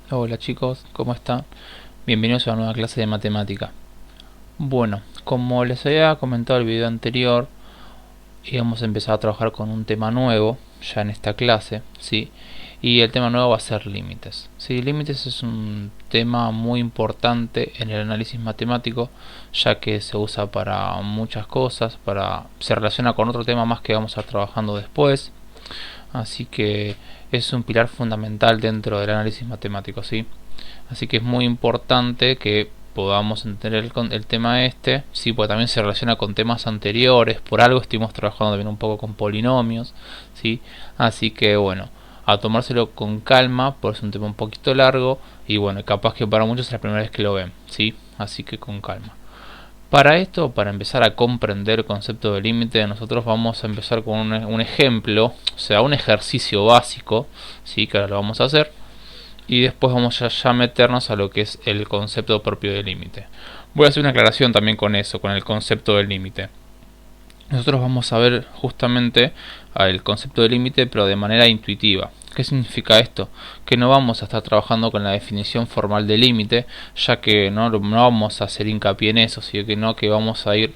Hola chicos, ¿cómo están? Bienvenidos a una nueva clase de matemática. Bueno, como les había comentado en el video anterior, íbamos a empezar a trabajar con un tema nuevo, ya en esta clase, ¿sí? Y el tema nuevo va a ser límites. Sí, límites es un tema muy importante en el análisis matemático, ya que se usa para muchas cosas, se relaciona con otro tema más que vamos a estar trabajando después. Así que es un pilar fundamental dentro del análisis matemático, ¿sí? Así que es muy importante que podamos entender el tema este, sí, porque también se relaciona con temas anteriores, por algo estuvimos trabajando también un poco con polinomios, sí, así que bueno, a tomárselo con calma, porque es un tema un poquito largo y bueno, capaz que para muchos es la primera vez que lo ven, sí, así que con calma. Para esto, para empezar a comprender el concepto de límite, nosotros vamos a empezar con un ejemplo, o sea, un ejercicio básico, sí, que ahora lo vamos a hacer y después vamos a ya meternos a lo que es el concepto propio del límite. Voy a hacer una aclaración también con eso, con el concepto del límite. Nosotros vamos a ver justamente el concepto de límite, pero de manera intuitiva. ¿Qué significa esto? Que no vamos a estar trabajando con la definición formal de límite, ya que no vamos a hacer hincapié en eso, sino que vamos a ir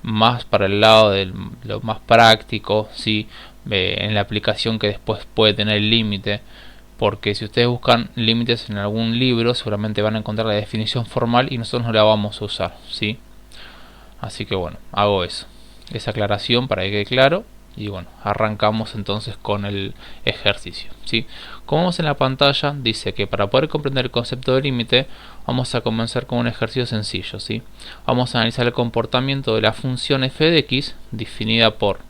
más para el lado de lo más práctico, ¿sí? En la aplicación que después puede tener el límite, porque si ustedes buscan límites en algún libro seguramente van a encontrar la definición formal y nosotros no la vamos a usar, ¿sí? Así que bueno, hago esa aclaración para que quede claro y bueno, arrancamos entonces con el ejercicio, ¿sí? Como vemos en la pantalla, dice que para poder comprender el concepto de límite vamos a comenzar con un ejercicio sencillo, ¿sí? Vamos a analizar el comportamiento de la función f de x definida por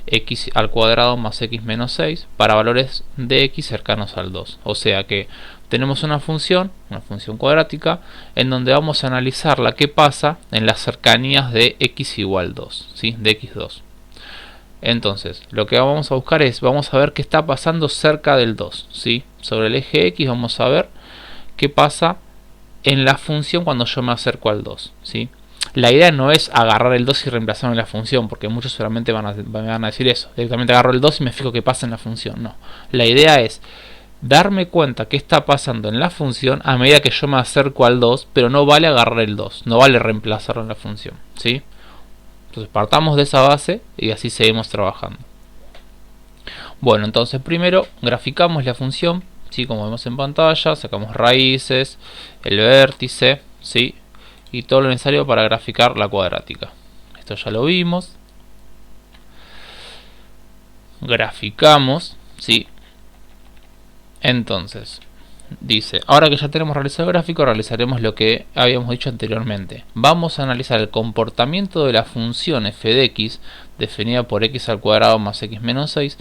x al cuadrado más x menos 6 para valores de x cercanos al 2. O sea que tenemos una función cuadrática, en donde vamos a analizar la que pasa en las cercanías de x igual 2, ¿sí? De x2. Entonces, lo que vamos a buscar vamos a ver qué está pasando cerca del 2, ¿sí? Sobre el eje x vamos a ver qué pasa en la función cuando yo me acerco al 2, ¿sí? La idea no es agarrar el 2 y reemplazarlo en la función, porque muchos solamente me van a decir eso. Directamente agarro el 2 y me fijo qué pasa en la función. No. La idea es darme cuenta qué está pasando en la función a medida que yo me acerco al 2, pero no vale agarrar el 2, no vale reemplazarlo en la función, ¿sí? Entonces partamos de esa base y así seguimos trabajando. Bueno, entonces primero graficamos la función, ¿sí? Como vemos en pantalla, sacamos raíces, el vértice, ¿sí? Y todo lo necesario para graficar la cuadrática. Esto ya lo vimos. Graficamos, ¿sí? Entonces, dice, ahora que ya tenemos realizado el gráfico, realizaremos lo que habíamos dicho anteriormente. Vamos a analizar el comportamiento de la función f de x, definida por x al cuadrado más x menos 6,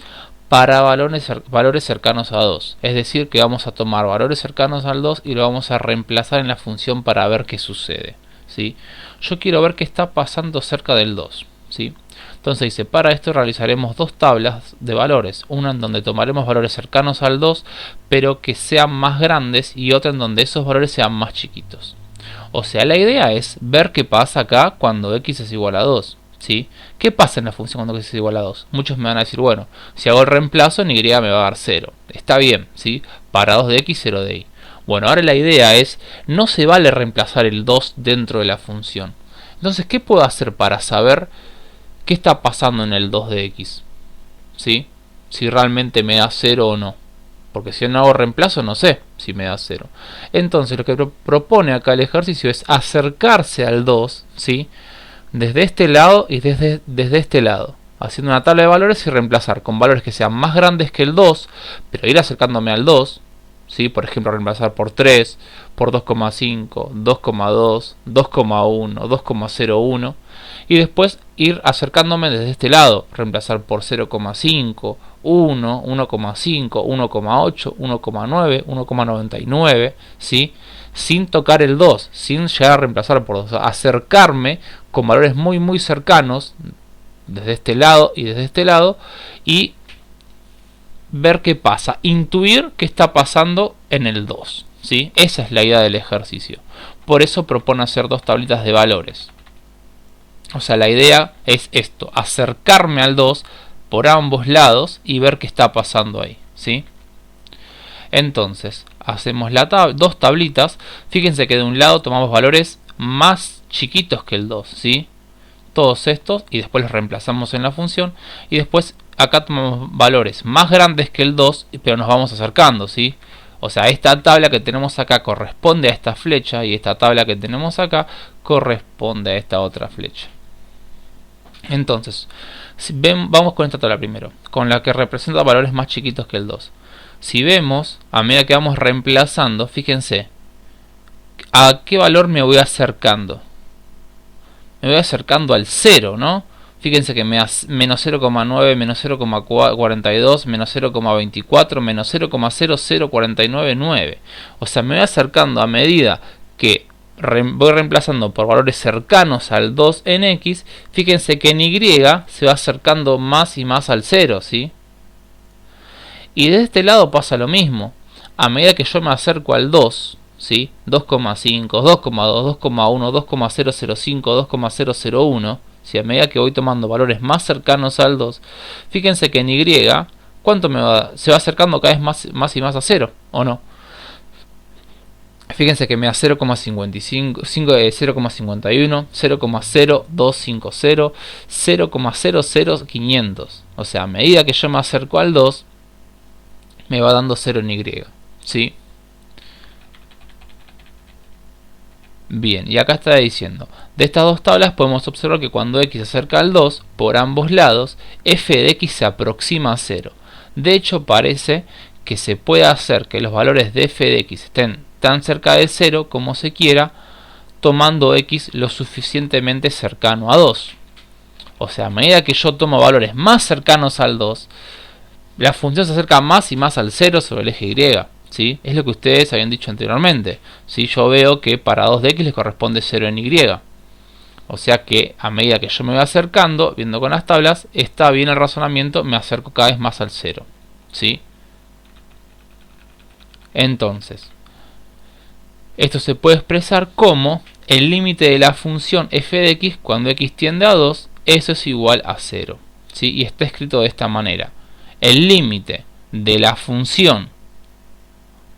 para valores cercanos a 2. Es decir, que vamos a tomar valores cercanos al 2 y lo vamos a reemplazar en la función para ver qué sucede, ¿sí? Yo quiero ver qué está pasando cerca del 2, ¿sí? Entonces dice, para esto realizaremos dos tablas de valores, una en donde tomaremos valores cercanos al 2, pero que sean más grandes, y otra en donde esos valores sean más chiquitos. O sea, la idea es ver qué pasa acá cuando x es igual a 2. ¿Sí? ¿Qué pasa en la función cuando x es igual a 2? Muchos me van a decir, bueno, si hago el reemplazo en y me va a dar 0. Está bien, ¿sí? Para 2 de x, 0 de y. Bueno, ahora la idea es, no se vale reemplazar el 2 dentro de la función. Entonces, ¿qué puedo hacer para saber qué está pasando en el 2 de x? ¿Sí? Si realmente me da 0 o no. Porque si no hago reemplazo no sé si me da 0. Entonces lo que propone acá el ejercicio es acercarse al 2, ¿sí? Desde este lado y desde este lado, haciendo una tabla de valores y reemplazar con valores que sean más grandes que el 2, pero ir acercándome al 2, ¿sí? Por ejemplo, reemplazar por 3, por 2,5, 2,2, 2,1, 2,01, y después ir acercándome desde este lado, reemplazar por 0,5, 1, 1,5, 1,8, 1,9, 1,99, ¿sí? Sin tocar el 2, sin llegar a reemplazar por 2, acercarme con valores muy muy cercanos desde este lado y desde este lado y ver qué pasa, intuir qué está pasando en el 2, ¿sí? Esa es la idea del ejercicio. Por eso propone hacer dos tablitas de valores. O sea, la idea es esto, acercarme al 2 por ambos lados y ver qué está pasando ahí, ¿sí? Entonces, hacemos dos tablitas. Fíjense que de un lado tomamos valores más chiquitos que el 2, ¿sí? Todos estos, y después los reemplazamos en la función, y después acá tomamos valores más grandes que el 2, pero nos vamos acercando, ¿sí? O sea, esta tabla que tenemos acá corresponde a esta flecha, y esta tabla que tenemos acá corresponde a esta otra flecha. Entonces, vamos con esta tabla primero, con la que representa valores más chiquitos que el 2. Si vemos, a medida que vamos reemplazando, fíjense, ¿a qué valor me voy acercando? Me voy acercando al 0, ¿no? Fíjense que me da menos 0,9, menos 0,42, menos 0,24, menos 0,00499. O sea, me voy acercando a medida que voy reemplazando por valores cercanos al 2 en X. Fíjense que en Y se va acercando más y más al 0, ¿sí? Y de este lado pasa lo mismo. A medida que yo me acerco al 2, ¿sí? 2,5, 2,2, 2,1, 2,005, 2,001, ¿sí? A medida que voy tomando valores más cercanos al 2, fíjense que en Y, ¿cuánto se va acercando cada vez más y más a 0? ¿O no? Fíjense que me da 0,55, 0,51, 0,0250, 0,00500. O sea, a medida que yo me acerco al 2, me va dando 0 en Y, ¿sí? Bien, y acá está diciendo, de estas dos tablas podemos observar que cuando x se acerca al 2, por ambos lados, f de x se aproxima a 0. De hecho, parece que se puede hacer que los valores de f de x estén tan cerca de 0 como se quiera, tomando x lo suficientemente cercano a 2. O sea, a medida que yo tomo valores más cercanos al 2, la función se acerca más y más al 0 sobre el eje y. ¿Sí? Es lo que ustedes habían dicho anteriormente. ¿Sí? Yo veo que para 2 de x les corresponde 0 en y. O sea que a medida que yo me voy acercando, viendo con las tablas, está bien el razonamiento, me acerco cada vez más al 0. ¿Sí? Entonces, esto se puede expresar como el límite de la función f de x cuando x tiende a 2, eso es igual a 0. ¿Sí? Y está escrito de esta manera. El límite de la función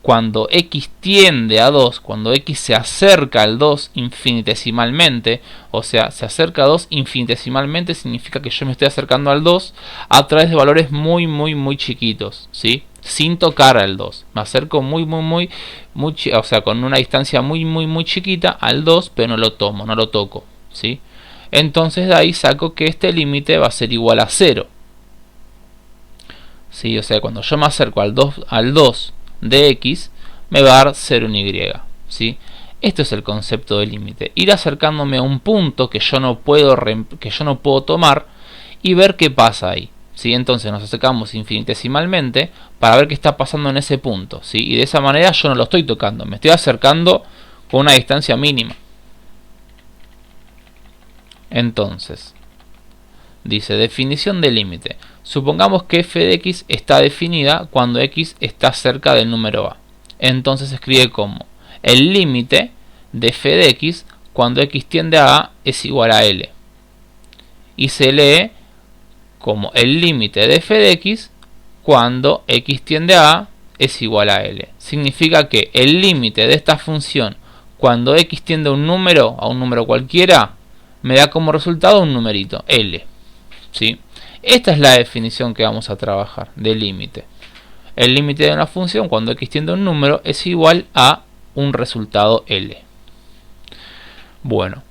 cuando x tiende a 2, cuando x se acerca al 2 infinitesimalmente, o sea, se acerca a 2 infinitesimalmente, significa que yo me estoy acercando al 2 a través de valores muy chiquitos, ¿sí? Sin tocar al 2. Me acerco o sea, con una distancia muy chiquita al 2, pero no lo tomo, no lo toco, ¿sí? Entonces de ahí saco que este límite va a ser igual a 0. ¿Sí? O sea, cuando yo me acerco al 2 de x, me va a dar 0 en y, ¿sí? Esto es el concepto de límite. Ir acercándome a un punto que yo no puedo tomar y ver qué pasa ahí, ¿sí? Entonces nos acercamos infinitesimalmente para ver qué está pasando en ese punto, ¿sí? Y de esa manera yo no lo estoy tocando, me estoy acercando con una distancia mínima. Entonces, dice definición de límite. Supongamos que f de x está definida cuando x está cerca del número a. Entonces se escribe como el límite de f de x cuando x tiende a es igual a l. Y se lee como el límite de f de x cuando x tiende a es igual a l. Significa que el límite de esta función cuando x tiende a un número cualquiera, me da como resultado un numerito, l. ¿Sí? Esta es la definición que vamos a trabajar del límite. El límite de una función cuando x tiende a un número es igual a un resultado L. Bueno,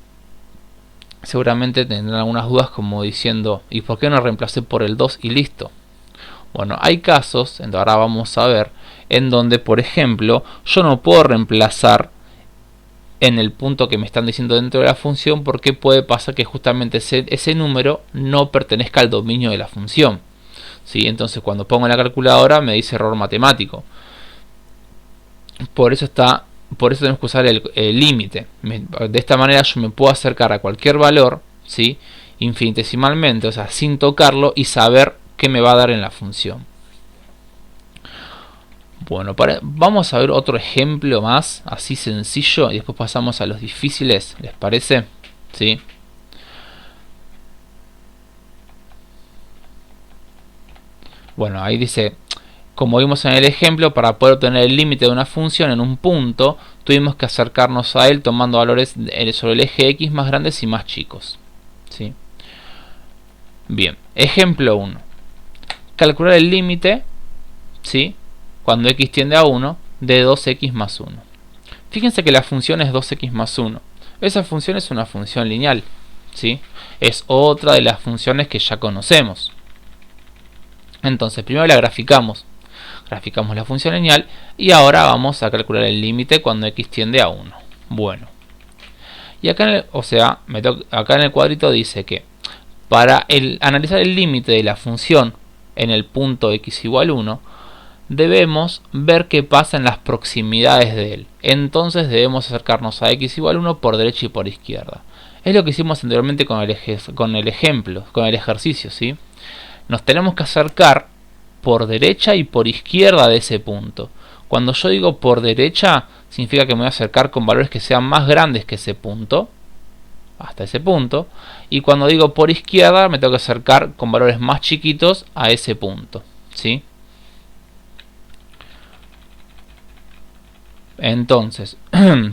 seguramente tendrán algunas dudas como diciendo ¿y por qué no reemplacé por el 2 y listo? Bueno, hay casos, ahora vamos a ver, en donde por ejemplo yo no puedo reemplazar en el punto que me están diciendo dentro de la función porque puede pasar que justamente ese número no pertenezca al dominio de la función, ¿sí? Entonces cuando pongo en la calculadora me dice error matemático. Por eso tenemos que usar el límite. De esta manera yo me puedo acercar a cualquier valor, ¿sí? Infinitesimalmente, o sea, sin tocarlo y saber qué me va a dar en la función. Bueno, vamos a ver otro ejemplo más, así sencillo, y después pasamos a los difíciles, ¿les parece? ¿Sí? Bueno, ahí dice, Como vimos en el ejemplo, para poder obtener el límite de una función en un punto, tuvimos que acercarnos a él tomando valores sobre el eje X más grandes y más chicos. ¿Sí? Bien, ejemplo 1. Calcular el límite, ¿sí?, cuando x tiende a 1, de 2x más 1. Fíjense que la función es 2x más 1. Esa función es una función lineal, ¿sí? Es otra de las funciones que ya conocemos. Entonces, primero la graficamos. Graficamos la función lineal y ahora vamos a calcular el límite cuando x tiende a 1. Bueno. Y acá acá en el cuadrito dice que para analizar el límite de la función en el punto x igual 1, debemos ver qué pasa en las proximidades de él. Entonces debemos acercarnos a x igual 1 por derecha y por izquierda. Es lo que hicimos anteriormente con el ejercicio, ¿sí? Nos tenemos que acercar por derecha y por izquierda de ese punto. Cuando yo digo por derecha, significa que me voy a acercar con valores que sean más grandes que ese punto, hasta ese punto, y cuando digo por izquierda me tengo que acercar con valores más chiquitos a ese punto, ¿sí? Entonces,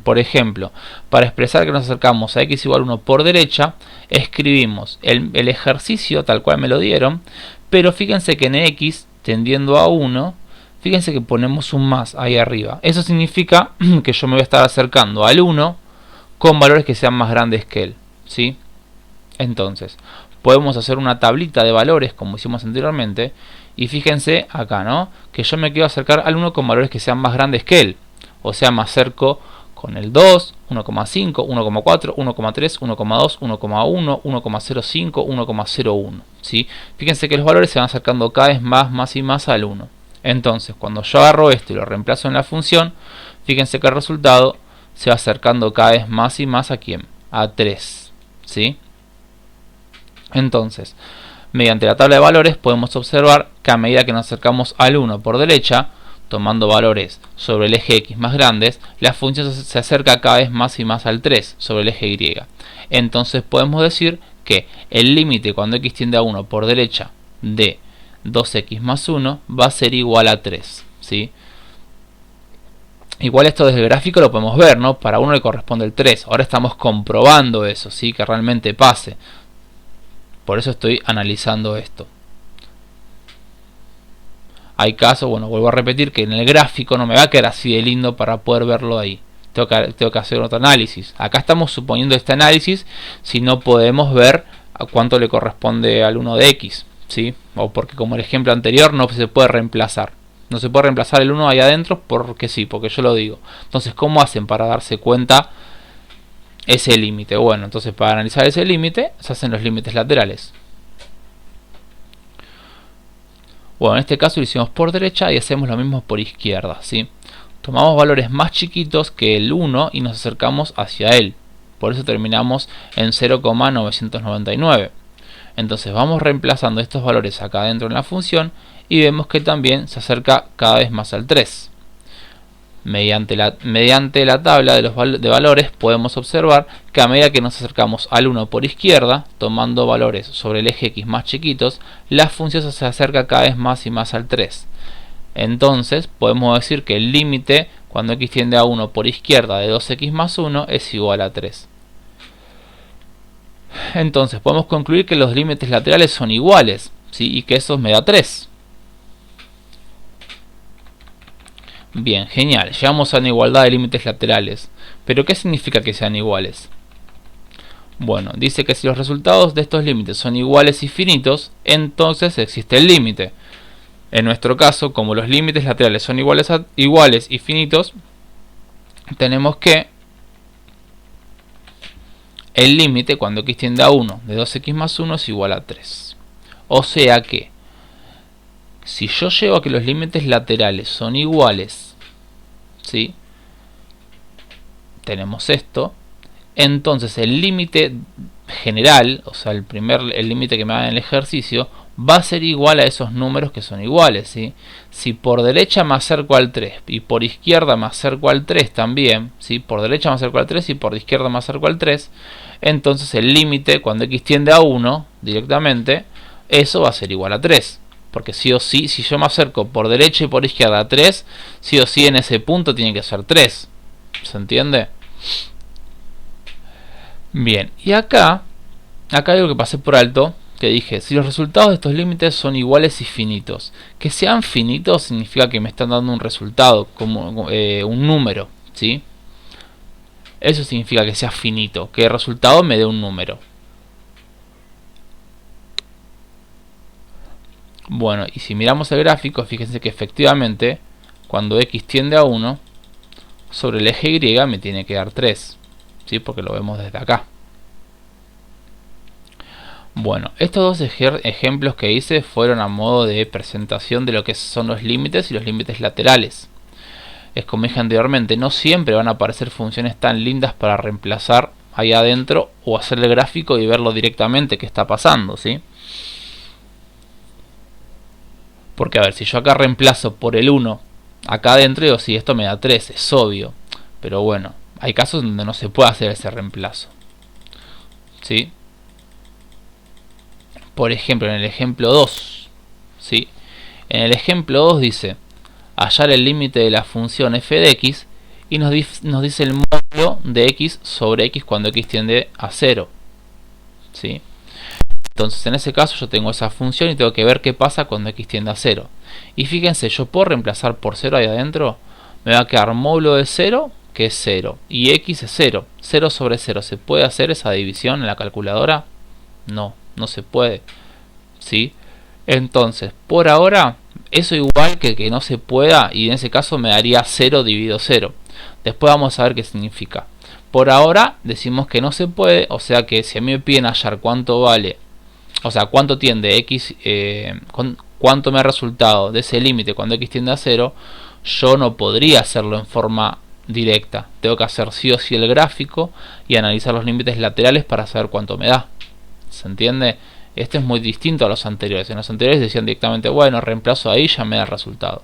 por ejemplo, para expresar que nos acercamos a x igual 1 por derecha, escribimos el ejercicio tal cual me lo dieron, pero fíjense que en x tendiendo a 1, fíjense que ponemos un más ahí arriba. Eso significa que yo me voy a estar acercando al 1 con valores que sean más grandes que él, ¿sí? Entonces, podemos hacer una tablita de valores como hicimos anteriormente, y fíjense acá, ¿no?, que yo me quiero acercar al 1 con valores que sean más grandes que él. O sea, me acerco con el 2, 1,5, 1,4, 1,3, 1,2, 1,1, 1,05, 1,01. ¿Sí? Fíjense que los valores se van acercando cada vez más y más al 1. Entonces, cuando yo agarro esto y lo reemplazo en la función, fíjense que el resultado se va acercando cada vez más y más a ¿quién? A 3. ¿Sí? Entonces, mediante la tabla de valores podemos observar que a medida que nos acercamos al 1 por derecha, tomando valores sobre el eje X más grandes, la función se acerca cada vez más y más al 3 sobre el eje Y. Entonces podemos decir que el límite cuando x tiende a 1 por derecha de 2x más 1 va a ser igual a 3. ¿Sí? Igual esto desde el gráfico lo podemos ver, ¿no? Para 1 le corresponde el 3. Ahora estamos comprobando eso, ¿sí?, que realmente pase. Por eso estoy analizando esto. Hay casos, bueno, vuelvo a repetir que en el gráfico no me va a quedar así de lindo para poder verlo ahí. Tengo que hacer otro análisis. Acá estamos suponiendo este análisis si no podemos ver a cuánto le corresponde al 1 de x, ¿sí? O porque como el ejemplo anterior no se puede reemplazar. No se puede reemplazar el 1 ahí adentro porque sí, porque yo lo digo. Entonces, ¿cómo hacen para darse cuenta ese límite? Bueno, entonces para analizar ese límite se hacen los límites laterales. Bueno, en este caso lo hicimos por derecha y hacemos lo mismo por izquierda, ¿sí? Tomamos valores más chiquitos que el 1 y nos acercamos hacia él. Por eso terminamos en 0,999. Entonces vamos reemplazando estos valores acá adentro en la función y vemos que también se acerca cada vez más al 3. Mediante la tabla de valores podemos observar que a medida que nos acercamos al 1 por izquierda, tomando valores sobre el eje X más chiquitos, la función se acerca cada vez más y más al 3. Entonces podemos decir que el límite cuando x tiende a 1 por izquierda de 2x más 1 es igual a 3. Entonces podemos concluir que los límites laterales son iguales, ¿sí?, y que eso me da 3. Bien, genial, llegamos a una igualdad de límites laterales. ¿Pero qué significa que sean iguales? Bueno, dice que si los resultados de estos límites son iguales y finitos, entonces existe el límite. En nuestro caso, como los límites laterales son iguales y finitos, tenemos que el límite cuando x tiende a 1 de 2x más 1 es igual a 3. O sea que si yo llevo a que los límites laterales son iguales, ¿sí?, tenemos esto, entonces el límite general, o sea el límite que me da en el ejercicio, va a ser igual a esos números que son iguales, ¿sí? Si por derecha me acerco al 3 y por izquierda me acerco al 3 también, ¿sí?, por derecha me acerco al 3 y por izquierda me acerco al 3, entonces el límite cuando x tiende a 1 directamente, eso va a ser igual a 3. Porque sí o sí, si yo me acerco por derecha y por izquierda a 3, sí o sí en ese punto tiene que ser 3. ¿Se entiende? Bien, y acá hay algo que pasé por alto, que dije, si los resultados de estos límites son iguales y finitos. Que sean finitos significa que me están dando un resultado, como un número, ¿sí? Eso significa que sea finito, que el resultado me dé un número. Bueno, y si miramos el gráfico, fíjense que efectivamente, cuando x tiende a 1, sobre el eje y me tiene que dar 3, ¿sí? Porque lo vemos desde acá. Bueno, estos dos ejemplos que hice fueron a modo de presentación de lo que son los límites y los límites laterales. Es como dije anteriormente, no siempre van a aparecer funciones tan lindas para reemplazar ahí adentro o hacer el gráfico y verlo directamente qué está pasando, ¿sí? Porque a ver, si yo acá reemplazo por el 1 acá adentro, digo, sí, esto me da 3, es obvio. Pero bueno, hay casos donde no se puede hacer ese reemplazo, ¿sí? Por ejemplo, en el ejemplo 2, ¿sí? En el ejemplo 2 dice hallar el límite de la función f de x y nos dice el módulo de x sobre x cuando x tiende a 0, ¿sí? Entonces en ese caso yo tengo esa función y tengo que ver qué pasa cuando x tiende a 0. Y fíjense, yo puedo reemplazar por 0 ahí adentro, me va a quedar módulo de 0, que es 0, y x es 0, 0 sobre 0. ¿Se puede hacer esa división en la calculadora? No, no se puede, ¿sí? Entonces, por ahora, eso igual que no se pueda, y en ese caso me daría 0 dividido 0. Después vamos a ver qué significa. Por ahora decimos que no se puede, o sea que si a mí me piden hallar cuánto vale, o sea, cuánto tiende x, cuánto me ha resultado de ese límite cuando x tiende a 0, yo no podría hacerlo en forma directa. Tengo que hacer sí o sí el gráfico y analizar los límites laterales para saber cuánto me da. ¿Se entiende? Este es muy distinto a los anteriores. En los anteriores decían directamente, bueno, reemplazo ahí y ya me da el resultado.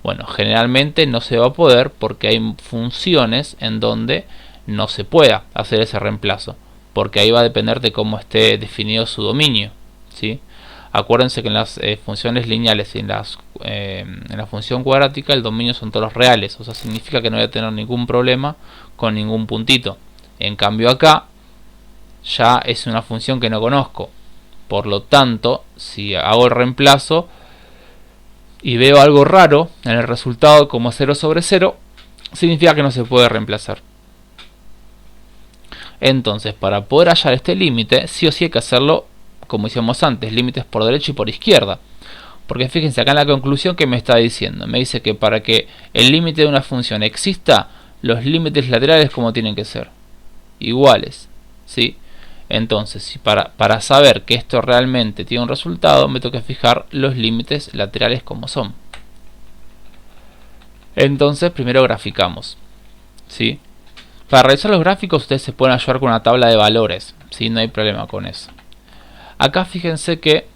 Bueno, generalmente no se va a poder porque hay funciones en donde no se pueda hacer ese reemplazo, porque ahí va a depender de cómo esté definido su dominio, ¿sí? Acuérdense que en las funciones lineales y en la función cuadrática el dominio son todos reales, o sea, significa que no voy a tener ningún problema con ningún puntito. En cambio acá ya es una función que no conozco, por lo tanto, si hago el reemplazo y veo algo raro en el resultado como 0 sobre 0, significa que no se puede reemplazar. Entonces, para poder hallar este límite, sí o sí hay que hacerlo como hicimos antes, límites por derecha y por izquierda. Porque fíjense acá en la conclusión que me está diciendo. Me dice que para que el límite de una función exista, los límites laterales como tienen que ser iguales, ¿sí? Entonces, para saber que esto realmente tiene un resultado, me tengo que fijar los límites laterales como son. Entonces, primero graficamos, ¿sí? Para realizar los gráficos ustedes se pueden ayudar con una tabla de valores, ¿sí? No hay problema con eso. Acá fíjense que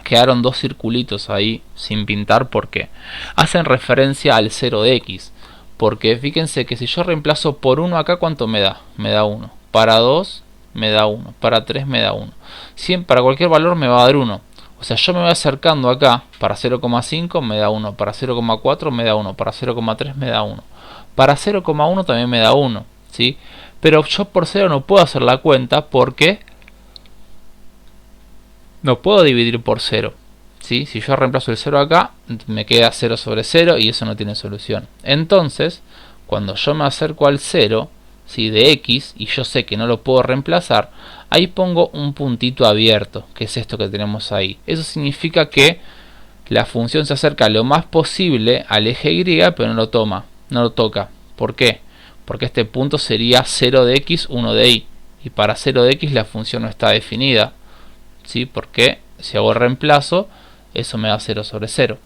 quedaron dos circulitos ahí sin pintar porque hacen referencia al 0 de x. Porque fíjense que si yo reemplazo por 1 acá, ¿cuánto me da? Me da 1. Para 2 me da 1. Para 3 me da 1. Para cualquier valor me va a dar 1. O sea, yo me voy acercando acá. Para 0,5 me da 1. Para 0,4 me da 1. Para 0,3 me da 1. Para 0,1 también me da 1. ¿Sí? Pero yo por 0 no puedo hacer la cuenta porque no puedo dividir por 0. ¿Sí? Si yo reemplazo el 0 acá, me queda 0 sobre 0 y eso no tiene solución. Entonces, cuando yo me acerco al 0, ¿sí? De x, y yo sé que no lo puedo reemplazar, ahí pongo un puntito abierto, que es esto que tenemos ahí. Eso significa que la función se acerca lo más posible al eje y, pero no lo toca. ¿Por qué? Porque este punto sería 0 de x, 1 de y. Y para 0 de x la función no está definida, ¿sí? Porque si hago el reemplazo, eso me da 0 sobre 0.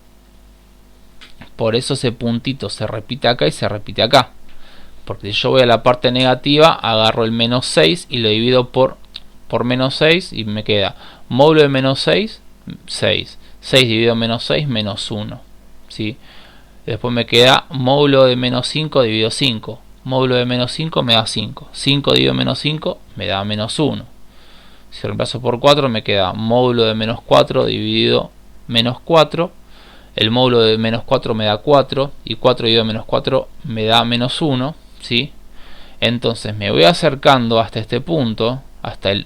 Por eso ese puntito se repite acá y se repite acá. Porque si yo voy a la parte negativa, agarro el menos 6 y lo divido por menos 6 y me queda módulo de menos 6, 6. 6 dividido menos 6, menos 1. ¿Sí? Después me queda módulo de menos 5 dividido 5. Módulo de menos 5 me da 5. 5 dividido menos 5 me da menos 1. Si reemplazo por 4 me queda módulo de menos 4 dividido menos 4. El módulo de menos 4 me da 4 y 4 dividido menos 4 me da menos 1, ¿sí? Entonces me voy acercando hasta este punto, hasta el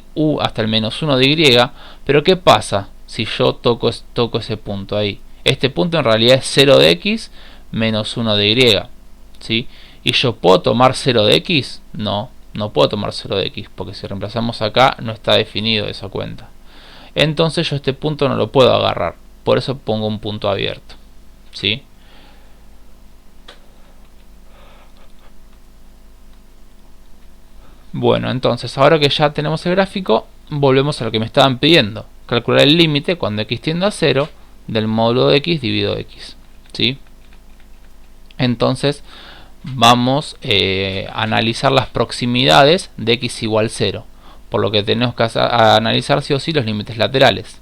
menos 1 de y, pero ¿qué pasa si yo toco ese punto ahí? Este punto en realidad es 0 de x menos 1 de y, ¿sí? ¿Y yo puedo tomar 0 de x? No puedo tomar 0 de x, porque si reemplazamos acá no está definido esa cuenta. Entonces yo este punto no lo puedo agarrar, por eso pongo un punto abierto, ¿sí? Bueno, entonces ahora que ya tenemos el gráfico, volvemos a lo que me estaban pidiendo. Calcular el límite cuando x tiende a 0 del módulo de x dividido x, ¿sí? Entonces vamos a analizar las proximidades de x igual 0, por lo que tenemos que analizar sí o sí los límites laterales.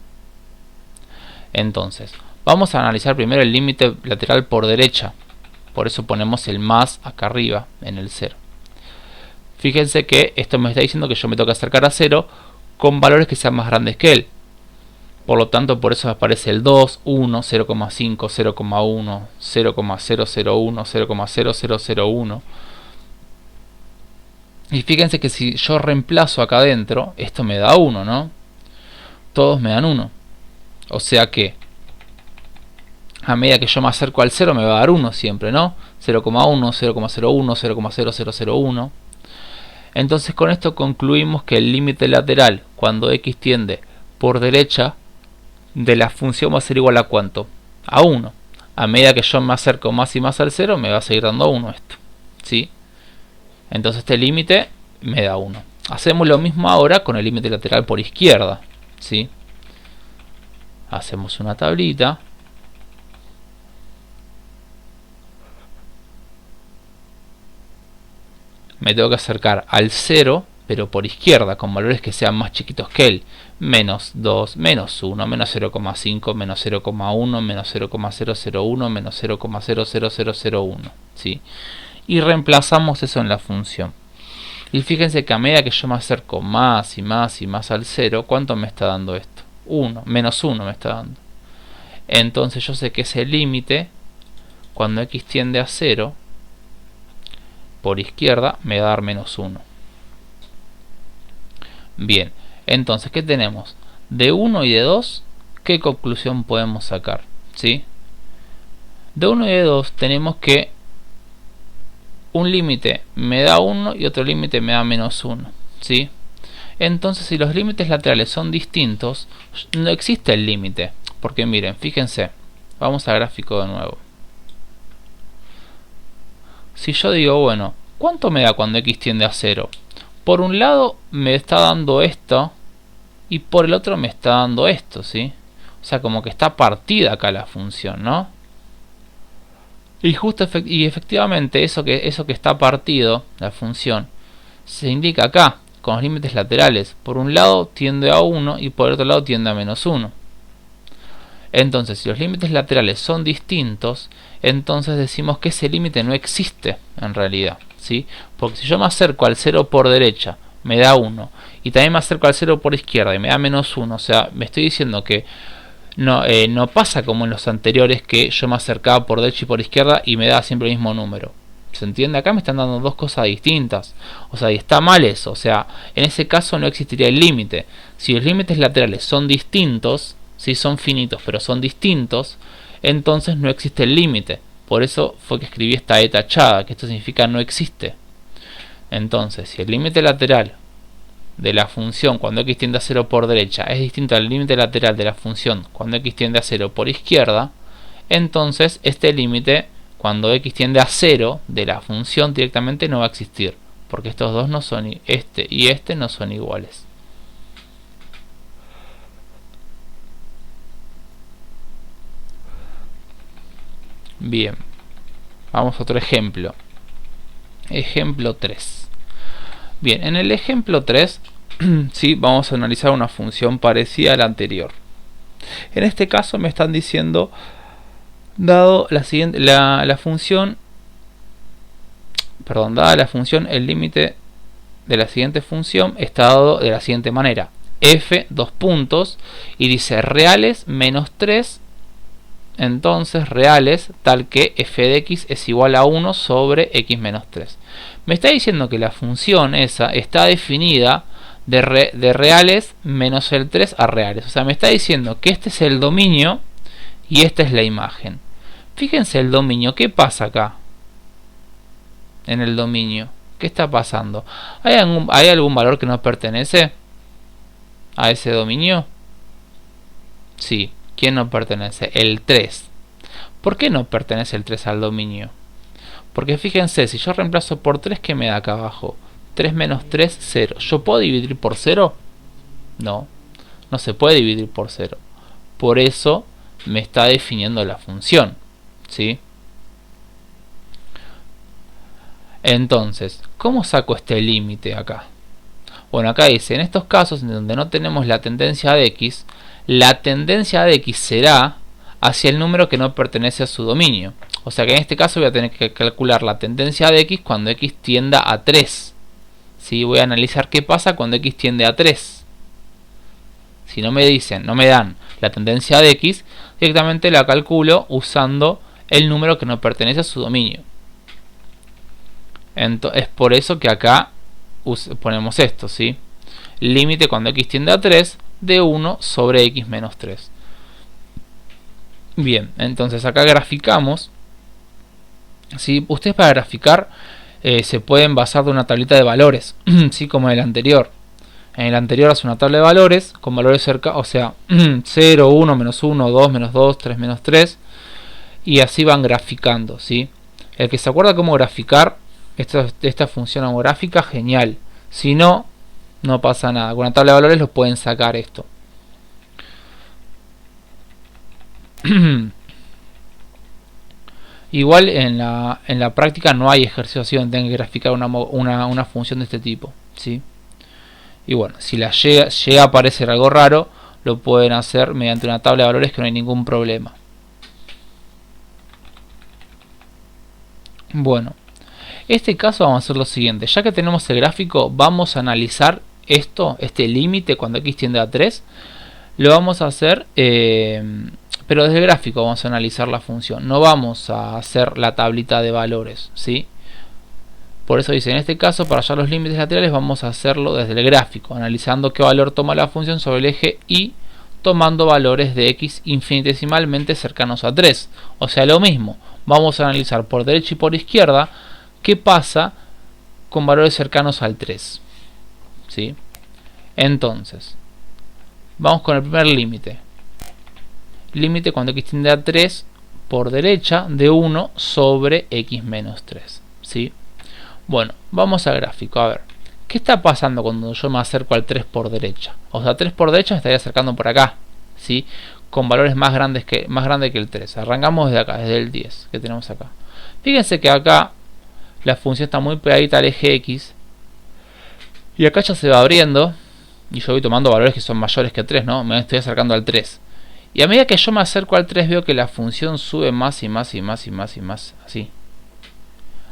Entonces vamos a analizar primero el límite lateral por derecha, por eso ponemos el más acá arriba en el 0. Fíjense que esto me está diciendo que yo me tengo que acercar a 0 con valores que sean más grandes que él. Por lo tanto, por eso aparece el 2, 1, 0,5, 0,1, 0,001, 0,0001. Y fíjense que si yo reemplazo acá adentro, esto me da 1, ¿no? Todos me dan 1. O sea que a medida que yo me acerco al 0 me va a dar 1 siempre, ¿no? 0,1, 0,01, 0,0001. Entonces con esto concluimos que el límite lateral cuando x tiende por derecha de la función va a ser igual a ¿cuánto? A 1. A medida que yo me acerco más y más al 0 me va a seguir dando 1 esto, ¿sí? Entonces este límite me da 1. Hacemos lo mismo ahora con el límite lateral por izquierda, ¿sí? Hacemos una tablita. Me tengo que acercar al 0, pero por izquierda, con valores que sean más chiquitos que él. Menos 2, menos 1, menos 0,5, menos 0,1, menos 0,001, menos 0,00001, ¿sí? Y reemplazamos eso en la función. Y fíjense que a medida que yo me acerco más y más y más al 0, ¿cuánto me está dando esto? 1, menos 1 me está dando. Entonces yo sé que ese límite, cuando x tiende a 0, por izquierda me va a dar menos 1. Bien, entonces, ¿qué tenemos? De 1 y de 2, ¿qué conclusión podemos sacar? ¿Sí? De 1 y de 2 tenemos que un límite me da 1 y otro límite me da menos 1. ¿Sí? Entonces, si los límites laterales son distintos, no existe el límite. Porque miren, fíjense, vamos al gráfico de nuevo. Si yo digo, bueno, ¿cuánto me da cuando x tiende a 0? Por un lado me está dando esto y por el otro me está dando esto, ¿sí? O sea, como que está partida acá la función, ¿no? Y efectivamente eso que está partido, la función, se indica acá, con los límites laterales. Por un lado tiende a 1 y por el otro lado tiende a menos 1. Entonces, si los límites laterales son distintos, entonces decimos que ese límite no existe en realidad, ¿sí? Porque si yo me acerco al 0 por derecha, me da 1, y también me acerco al 0 por izquierda y me da menos 1, o sea, me estoy diciendo que no pasa como en los anteriores, que yo me acercaba por derecha y por izquierda y me da siempre el mismo número. ¿Se entiende? Acá me están dando dos cosas distintas. O sea, y está mal eso. O sea, en ese caso no existiría el límite. Si los límites laterales son distintos, si son finitos pero son distintos, entonces no existe el límite. Por eso fue que escribí esta E tachada, que esto significa no existe. Entonces, si el límite lateral de la función cuando x tiende a 0 por derecha es distinto al límite lateral de la función cuando x tiende a 0 por izquierda, entonces este límite cuando x tiende a 0 de la función directamente no va a existir, porque estos dos no son, este y este no son iguales. Bien, vamos a otro ejemplo. Ejemplo 3. Bien, en el ejemplo 3 sí, vamos a analizar una función parecida a la anterior. En este caso me están diciendo, dado la función, el límite de la siguiente función está dado de la siguiente manera: f, dos puntos, y dice reales menos 3, entonces reales tal que f de x es igual a 1 sobre x menos 3. Me está diciendo que la función esa está definida de reales menos el 3 a reales. O sea, me está diciendo que este es el dominio y esta es la imagen. Fíjense el dominio, ¿qué pasa acá? En el dominio, ¿qué está pasando? ¿Hay algún valor que no pertenece a ese dominio? Sí. ¿Quién no pertenece? El 3. ¿Por qué no pertenece el 3 al dominio? Porque fíjense, si yo reemplazo por 3, ¿qué me da acá abajo? 3 menos 3, 0. ¿Yo puedo dividir por 0? No, no se puede dividir por 0. Por eso me está definiendo la función, ¿sí? Entonces, ¿cómo saco este límite acá? Bueno, acá dice, en estos casos en donde no tenemos la tendencia de x, la tendencia de x será hacia el número que no pertenece a su dominio. O sea que en este caso voy a tener que calcular la tendencia de x cuando x tienda a 3. ¿Sí? Voy a analizar qué pasa cuando x tiende a 3. Si no me dicen, no me dan la tendencia de x, directamente la calculo usando el número que no pertenece a su dominio. Entonces, es por eso que acá ponemos esto, ¿sí? Límite cuando x tiende a 3 de 1 sobre x menos 3. Bien, entonces acá graficamos. ¿Sí? Ustedes para graficar se pueden basar de una tablita de valores, ¿sí? Como en el anterior. En el anterior hace una tabla de valores con valores cerca, o sea, 0, 1, menos 1, 2, menos 2, 3, menos 3. Y así van graficando, ¿sí? El que se acuerda cómo graficar esta función homográfica, genial. Si no, no pasa nada. Con una tabla de valores lo pueden sacar esto. Igual en la práctica no hay ejercicio así donde tengan que graficar una función de este tipo, ¿sí? Y bueno, si llega a aparecer algo raro, lo pueden hacer mediante una tabla de valores que no hay ningún problema. Bueno, en este caso vamos a hacer lo siguiente. Ya que tenemos el gráfico, vamos a analizar este límite cuando x tiende a 3. Lo vamos a hacer, pero desde el gráfico vamos a analizar la función. No vamos a hacer la tablita de valores, ¿sí? Por eso dice, en este caso, para hallar los límites laterales, vamos a hacerlo desde el gráfico, analizando qué valor toma la función sobre el eje y tomando valores de x infinitesimalmente cercanos a 3. O sea, lo mismo. Vamos a analizar por derecha y por izquierda qué pasa con valores cercanos al 3. ¿Sí? Entonces, vamos con el primer límite. Límite cuando x tiende a 3 por derecha de 1 sobre x menos 3. ¿Sí? Bueno, vamos al gráfico. A ver, ¿qué está pasando cuando yo me acerco al 3 por derecha? O sea, 3 por derecha me estaría acercando por acá, ¿sí? Con valores más grandes que el 3. Arrancamos desde acá, desde el 10 que tenemos acá. Fíjense que acá la función está muy pegadita al eje x. Y acá ya se va abriendo. Y yo voy tomando valores que son mayores que 3, ¿no? Me estoy acercando al 3. Y a medida que yo me acerco al 3 veo que la función sube más y más y más y más y más. Así.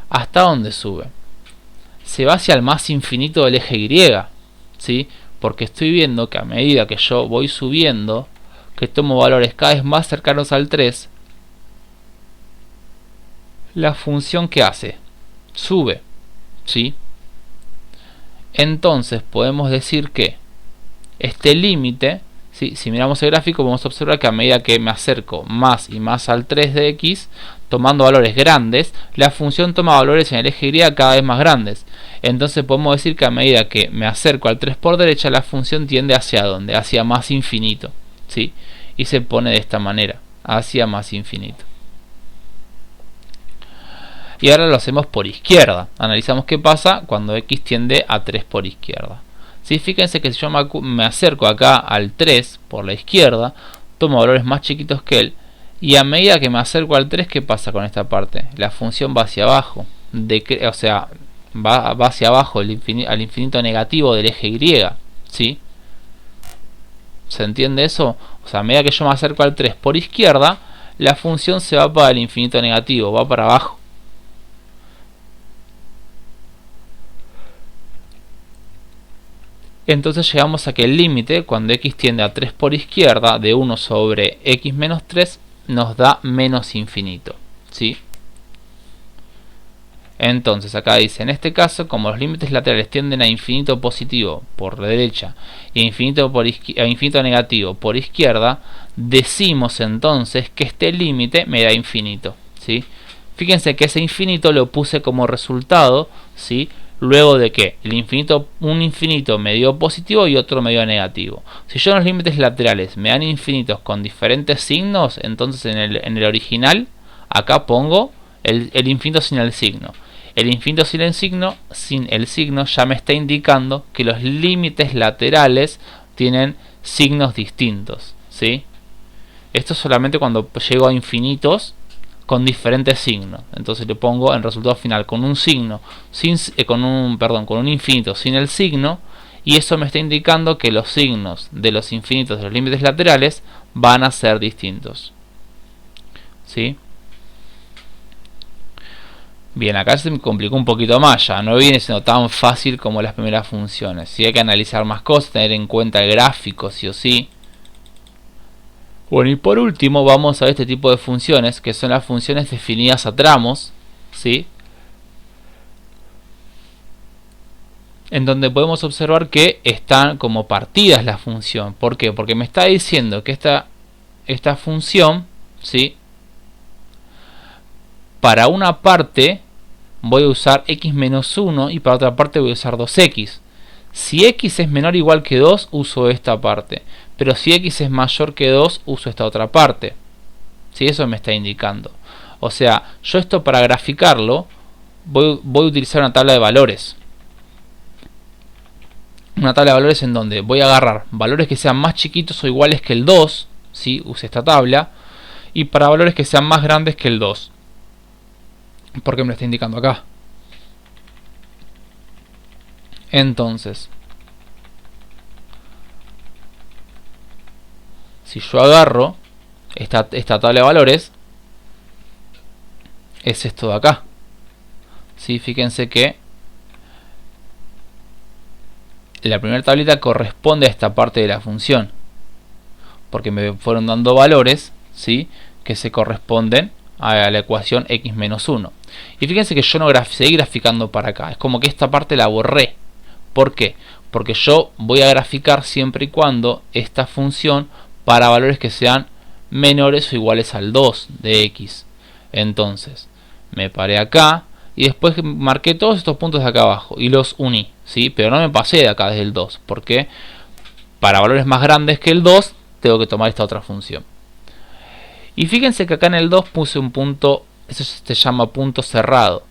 ¿Hasta dónde sube? Se va hacia el más infinito del eje Y. ¿Sí? Porque estoy viendo que a medida que yo voy subiendo, que tomo valores cada vez más cercanos al 3, la función que hace sube, ¿sí? Entonces podemos decir que este límite, ¿sí? Si miramos el gráfico vamos a observar que a medida que me acerco más y más al 3 de x, tomando valores grandes, la función toma valores en el eje Y cada vez más grandes. Entonces podemos decir que a medida que me acerco al 3 por derecha, la función tiende hacia ¿dónde? Hacia más infinito, ¿sí? Y se pone de esta manera, hacia más infinito. Y ahora lo hacemos por izquierda. Analizamos qué pasa cuando x tiende a 3 por izquierda. ¿Sí? Fíjense que si yo me acerco acá al 3 por la izquierda, tomo valores más chiquitos que él. Y a medida que me acerco al 3, ¿qué pasa con esta parte? La función va hacia abajo. O sea, va hacia abajo al infinito negativo del eje Y. ¿Sí? ¿Se entiende eso? O sea, a medida que yo me acerco al 3 por izquierda, la función se va para el infinito negativo, va para abajo. Entonces llegamos a que el límite, cuando x tiende a 3 por izquierda, de 1 sobre x menos 3, nos da menos infinito, ¿sí? Entonces acá dice, en este caso, como los límites laterales tienden a infinito positivo por derecha y a infinito negativo por izquierda, decimos entonces que este límite me da infinito, ¿sí? Fíjense que ese infinito lo puse como resultado, ¿sí? Luego de que un infinito me dio positivo y otro me dio negativo. Si yo en los límites laterales me dan infinitos con diferentes signos, entonces en el original acá pongo el infinito sin el signo. El infinito sin el signo ya me está indicando que los límites laterales tienen signos distintos, ¿sí? Esto solamente cuando llego a infinitos con diferentes signos. Entonces le pongo el resultado final con un signo con un infinito sin el signo, y eso me está indicando que los signos de los infinitos de los límites laterales van a ser distintos, ¿sí? Bien, acá se me complicó un poquito más, ya no viene siendo tan fácil como las primeras funciones. Si hay que analizar más cosas, tener en cuenta el gráfico sí o sí. Bueno, y por último vamos a ver este tipo de funciones, que son las funciones definidas a tramos, ¿sí? En donde podemos observar que están como partidas la función. ¿Por qué? Porque me está diciendo que esta función, ¿sí?, para una parte voy a usar x menos 1 y para otra parte voy a usar 2x. Si x es menor o igual que 2, uso esta parte. Pero si x es mayor que 2, uso esta otra parte. ¿Sí? Eso me está indicando. O sea, yo esto para graficarlo voy a utilizar una tabla de valores. Una tabla de valores en donde voy a agarrar valores que sean más chiquitos o iguales que el 2. ¿Sí? Use esta tabla. Y para valores que sean más grandes que el 2. ¿Por qué me lo está indicando acá? Entonces, si yo agarro esta tabla de valores, es esto de acá. ¿Sí? Fíjense que la primera tablita corresponde a esta parte de la función, porque me fueron dando valores, ¿sí?, que se corresponden a la ecuación x menos 1. Y fíjense que yo no seguí graficando para acá. Es como que esta parte la borré. ¿Por qué? Porque yo voy a graficar siempre y cuando esta función para valores que sean menores o iguales al 2 de x. Entonces, me paré acá y después marqué todos estos puntos de acá abajo y los uní, ¿sí? Pero no me pasé de acá desde el 2, porque para valores más grandes que el 2 tengo que tomar esta otra función. Y fíjense que acá en el 2 puse un punto, eso se llama punto cerrado.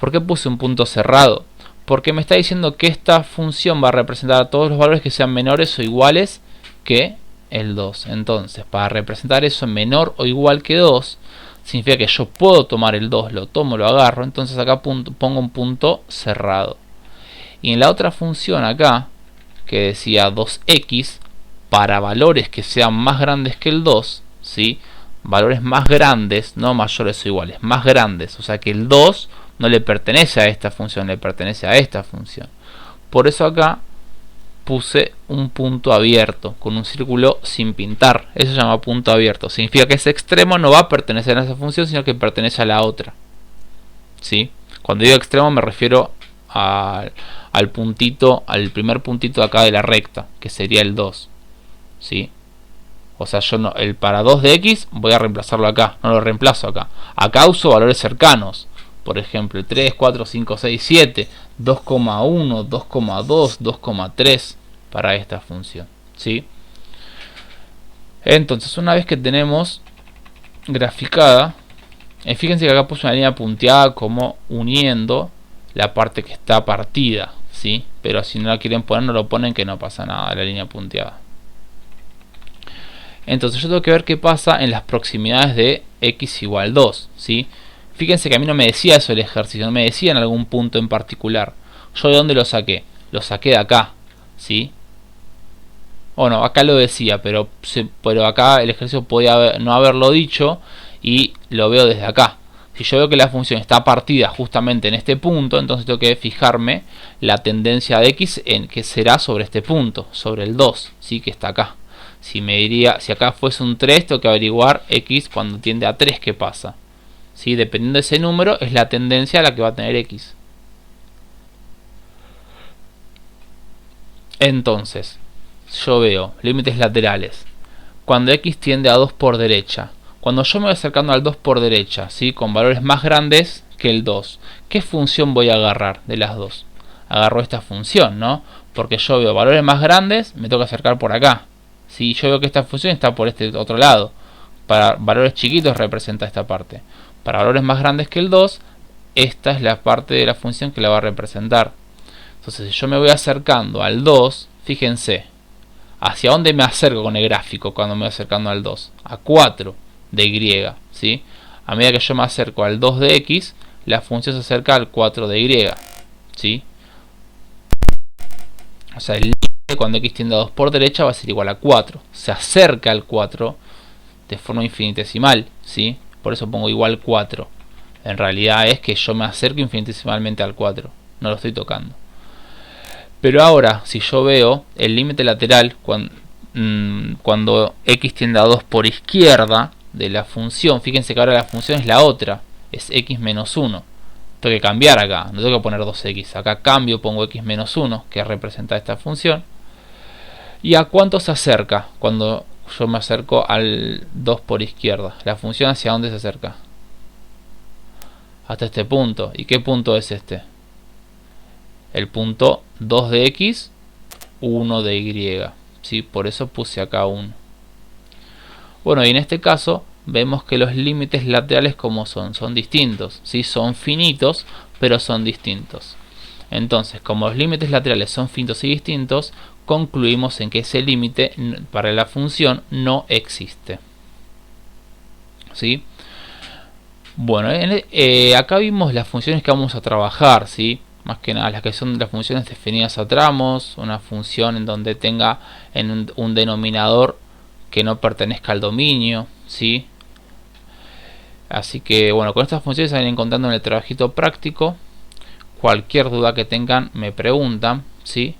¿Por qué puse un punto cerrado? Porque me está diciendo que esta función va a representar a todos los valores que sean menores o iguales que el 2. Entonces, para representar eso menor o igual que 2, significa que yo puedo tomar el 2, lo tomo, lo agarro. Entonces acá pongo un punto cerrado. Y en la otra función acá, que decía 2x, para valores que sean más grandes que el 2, ¿sí?, valores más grandes, no mayores o iguales, más grandes, o sea que el 2 no le pertenece a esta función, le pertenece a esta función. Por eso acá puse un punto abierto con un círculo sin pintar. Eso se llama punto abierto. Significa que ese extremo no va a pertenecer a esa función, sino que pertenece a la otra, ¿sí? Cuando digo extremo me refiero al puntito, al primer puntito acá de la recta, que sería el 2, ¿sí? O sea, yo no, el para 2 de x voy a reemplazarlo acá, no lo reemplazo acá. Acá uso valores cercanos, por ejemplo, 3, 4, 5, 6, 7, 2,1, 2,2, 2,3 para esta función, ¿sí? Entonces, una vez que tenemos graficada, fíjense que acá puse una línea punteada como uniendo la parte que está partida, ¿sí? Pero si no la quieren poner, no lo ponen, que no pasa nada, la línea punteada. Entonces yo tengo que ver qué pasa en las proximidades de x igual 2, ¿sí? Fíjense que a mí no me decía eso el ejercicio, no me decía en algún punto en particular. ¿Yo de dónde lo saqué? Lo saqué de acá, ¿sí? Bueno, acá lo decía, pero acá el ejercicio podía no haberlo dicho y lo veo desde acá. Si yo veo que la función está partida justamente en este punto, entonces tengo que fijarme la tendencia de x en que será sobre este punto, sobre el 2, ¿sí? Que está acá. Si acá fuese un 3, tengo que averiguar x cuando tiende a 3 qué pasa. ¿Sí? Dependiendo de ese número es la tendencia a la que va a tener x. Entonces, yo veo límites laterales. Cuando x tiende a 2 por derecha. Cuando yo me voy acercando al 2 por derecha, ¿sí? Con valores más grandes que el 2, ¿qué función voy a agarrar de las dos? Agarro esta función, ¿no? Porque yo veo valores más grandes, me tengo que acercar por acá. Si yo veo que esta función está por este otro lado. Para valores chiquitos representa esta parte. Para valores más grandes que el 2, esta es la parte de la función que la va a representar. Entonces, si yo me voy acercando al 2, fíjense, ¿hacia dónde me acerco con el gráfico cuando me voy acercando al 2? A 4 de y, ¿sí? A medida que yo me acerco al 2 de x, la función se acerca al 4 de y, ¿sí? O sea, el límite cuando x tiende a 2 por derecha va a ser igual a 4. Se acerca al 4 de forma infinitesimal, ¿sí? Por eso pongo igual 4. En realidad es que yo me acerco infinitesimalmente al 4. No lo estoy tocando. Pero ahora, si yo veo el límite lateral cuando x tiende a 2 por izquierda de la función, fíjense que ahora la función es la otra, es x menos 1. Tengo que cambiar acá, no tengo que poner 2x. Acá cambio, pongo x menos 1, que representa esta función. ¿Y a cuánto se acerca cuando yo me acerco al 2 por izquierda? La función hacia dónde se acerca. Hasta este punto. ¿Y qué punto es este? El punto 2 de x, 1 de y. ¿Sí? Por eso puse acá 1. Bueno, y en este caso vemos que los límites laterales como son distintos. ¿Sí? Son finitos, pero son distintos. Entonces, como los límites laterales son finitos y distintos, concluimos en que ese límite para la función no existe. ¿Sí? Bueno, acá vimos las funciones que vamos a trabajar, ¿sí? Más que nada las que son las funciones definidas a tramos, una función en donde tenga un denominador que no pertenezca al dominio, ¿sí? Así que bueno, con estas funciones se van encontrando en el trabajito práctico. Cualquier duda que tengan me preguntan, ¿sí?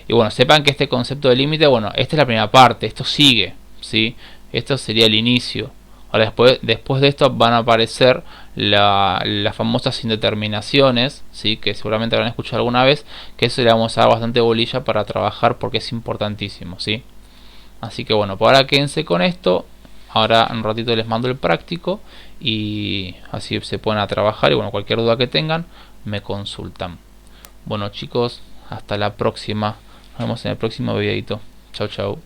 Y bueno, sepan que este concepto de límite, bueno, esta es la primera parte, esto sigue, ¿sí? Esto sería el inicio. Ahora después de esto van a aparecer las famosas indeterminaciones, ¿sí? Que seguramente habrán escuchado alguna vez, que eso le vamos a dar bastante bolilla para trabajar porque es importantísimo, ¿sí? Así que bueno, por ahora quédense con esto. Ahora en un ratito les mando el práctico y así se pueden a trabajar. Y bueno, cualquier duda que tengan me consultan. Bueno chicos, hasta la próxima. Nos vemos en el próximo videito. Chau chau.